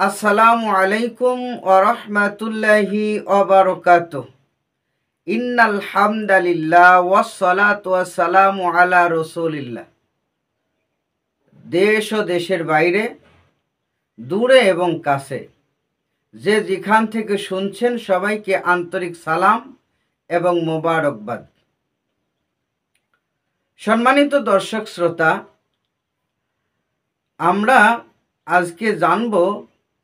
আসসালামু আলাইকুম ওয়া রাহমাতুল্লাহি ওয়া বারাকাতুহু। ইন্নাল হামদালিল্লাহ ওয়াস সালাতু ওয়াস সালামু আলা রাসূলিল্লাহ। দেশ ও দেশের বাইরে, দূরে এবং কাছে, যে যেখান থেকে শুনছেন সবাইকে আন্তরিক সালাম এবং মোবারকবাদ। সম্মানিত দর্শক শ্রোতা, আমরা আজকে জানব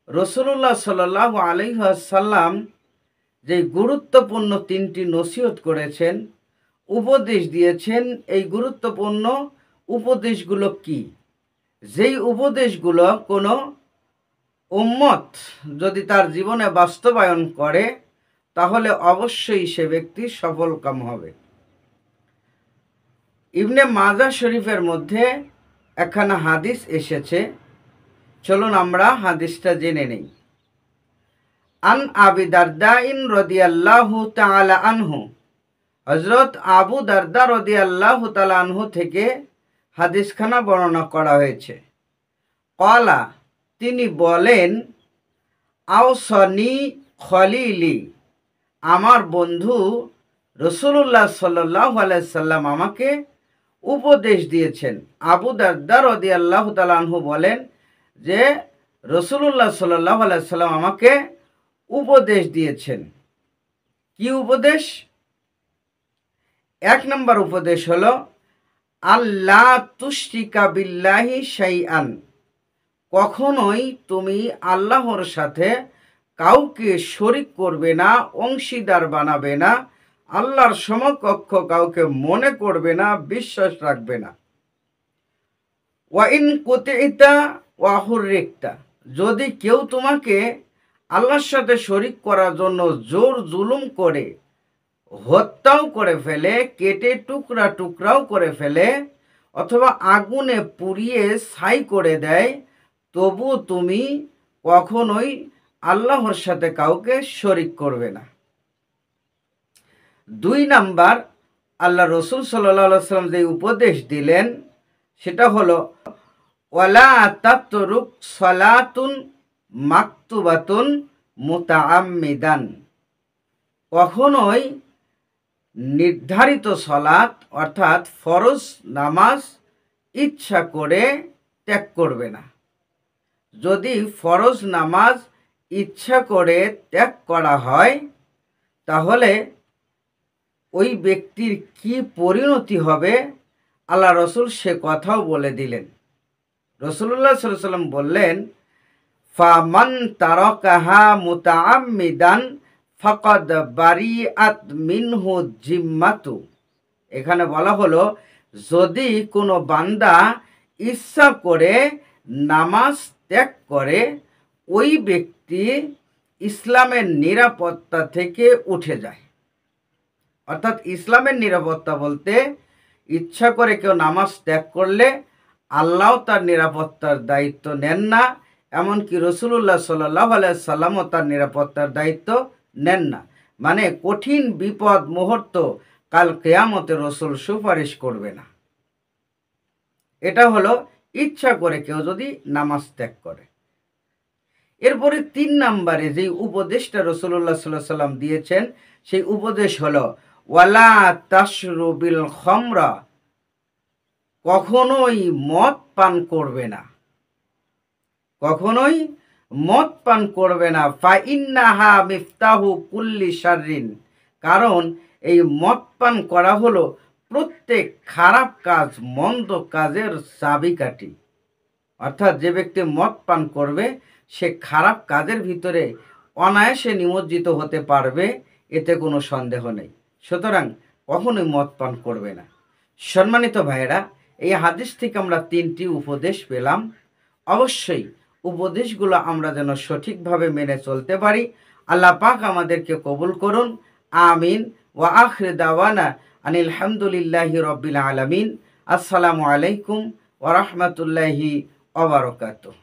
রাসূলুল্লাহ সাল্লাল্লাহু আলাইহি ওয়াসাল্লাম যে গুরুত্বপূর্ণ তিনটি নসিহত করেছেন, উপদেশ দিয়েছেন। এই গুরুত্বপূর্ণ উপদেশগুলো কি? যেই উপদেশগুলো কোনো উম্মত যদি তার জীবনে বাস্তবায়ন করে, তাহলে অবশ্যই সে ব্যক্তি সফলকাম হবে। ইবনে মাজাহ শরীফের মধ্যে একখানা হাদিস এসেছে, চলুন আমরা হাদিসটা জেনে নেই। আন আবি দারদাইন রাদিয়াল্লাহু তাআলা আনহু, হযরত আবু দারদা রাদিয়াল্লাহু তাআলা আনহু থেকে হাদিসখানা বর্ণনা করা হয়েছে। ক্বালা, তিনি বলেন, আওসানি খলিলি, আমার বন্ধু রাসূলুল্লাহ সাল্লাল্লাহু আলাইহি সাল্লাম আমাকে উপদেশ দিয়েছেন। আবু দারদা রাদিয়াল্লাহু তাআলা আনহু বলেন যে রাসূলুল্লাহ সাল্লাল্লাহু আলাইহি সাল্লাম আমাকে উপদেশ দিয়েছেন। কি উপদেশ? এক নম্বর উপদেশ হলো, আল্লাহ তুশরিকা বিল্লাহি শাইআন, কখনোই তুমি আল্লাহর সাথে কাউকে শরিক করবে না, অংশীদার বানাবে না, আল্লাহর সমকক্ষ কাউকে মনে করবে না, বিশ্বাস রাখবে না। ওয়া ইন কুতিতা ওয়া হুররিকতা, যদি কেউ তোমাকে আল্লাহর সাথে শরিক করার জন্য জোর জুলুম করে হত্যাও করে ফেলে, কেটে টুকরা টুকরাও করে ফেলে, অথবা আগুনে পুড়িয়ে ছাই করে দেয়, তবু তুমি কখনোই আল্লাহর সাথে কাউকে শরিক করবে না। দুই নাম্বার, আল্লাহ রসুল সাল্লাল্লাহু আলাইহি ওয়াসাল্লাম যে উপদেশ দিলেন সেটা হলো, ওয়ালা তাতরুক সালাতুন মাকতুবাতুন মুতাআম্মিদান, কখনোই নির্ধারিত সালাত অর্থাৎ ফরজ নামাজ ইচ্ছা করে ত্যাগ করবে না। যদি ফরজ নামাজ ইচ্ছা করে ত্যাগ করা হয়, তাহলে ওই ব্যক্তির কি পরিণতি হবে আল্লাহ রসুল সে কথাও বলে দিলেন। রাসূলুল্লাহ সাল্লাল্লাহু আলাইহি ওয়াসাল্লাম বললেন, ফামান তারাকাহা মুতাআম্মিদান ফাকাদ বারিআত মিনহু জিম্মাতু। এখানে বলা হলো, যদি কোনো বান্দা ইচ্ছা করে নামাজ ত্যাগ করে, ওই ব্যক্তি ইসলামের নিরাপত্তা থেকে উঠে যায়। অর্থাৎ ইসলামের নিরাপত্তা বলতে, ইচ্ছা করে কেউ নামাজ ত্যাগ করলে আল্লাহ তার নিরাপত্তার দায়িত্ব নেন না, এমনকি রাসূলুল্লাহ সাল্লাল্লাহু আলাইহি সাল্লামও তার নিরাপত্তার দায়িত্ব নেন না। মানে কঠিন বিপদ মুহূর্ত কাল কিয়ামতে রাসূল সুপারিশ করবে না। এটা হলো ইচ্ছা করে কেউ যদি নামাজ ত্যাগ করে। এরপরে তিন নম্বরে যে উপদেশটা রাসূলুল্লাহ সাল্লাল্লাহু আলাইহি সাল্লাম দিয়েছেন, সেই উপদেশ হলো, ওয়ালা তাশরুবিল খামরা, কখনোই মদ পান করবে না, কখনোই মদ পান করবে না। ফা ইন্নাহা মিফতাহু কুল্লি শাররিন, কারণ এই মদ পান করা হলো প্রত্যেক খারাপ কাজ, মন্দ কাজের চাবিকাঠি। অর্থাৎ যে ব্যক্তি মদ পান করবে সে খারাপ কাজের ভিতরে অনায়াসে নিমজ্জিত হতে পারবে, এতে কোনো সন্দেহ নেই। সুতরাং কখনোই মদ পান করবে না। সম্মানিত ভাইয়েরা, এই হাদিস থেকে আমরা তিনটি উপদেশ পেলাম। অবশ্যই উপদেশগুলো আমরা যেন সঠিকভাবে মেনে চলতে পারি। আল্লাহ পাক আমাদেরকে কবুল করুন, আমিন। ওয়া আখির দাওয়ানা আনিল হামদুলিল্লাহি রাব্বিল আলামিন। আসসালামু আলাইকুম ওয়া রাহমাতুল্লাহি ওয়া বারাকাতুহু।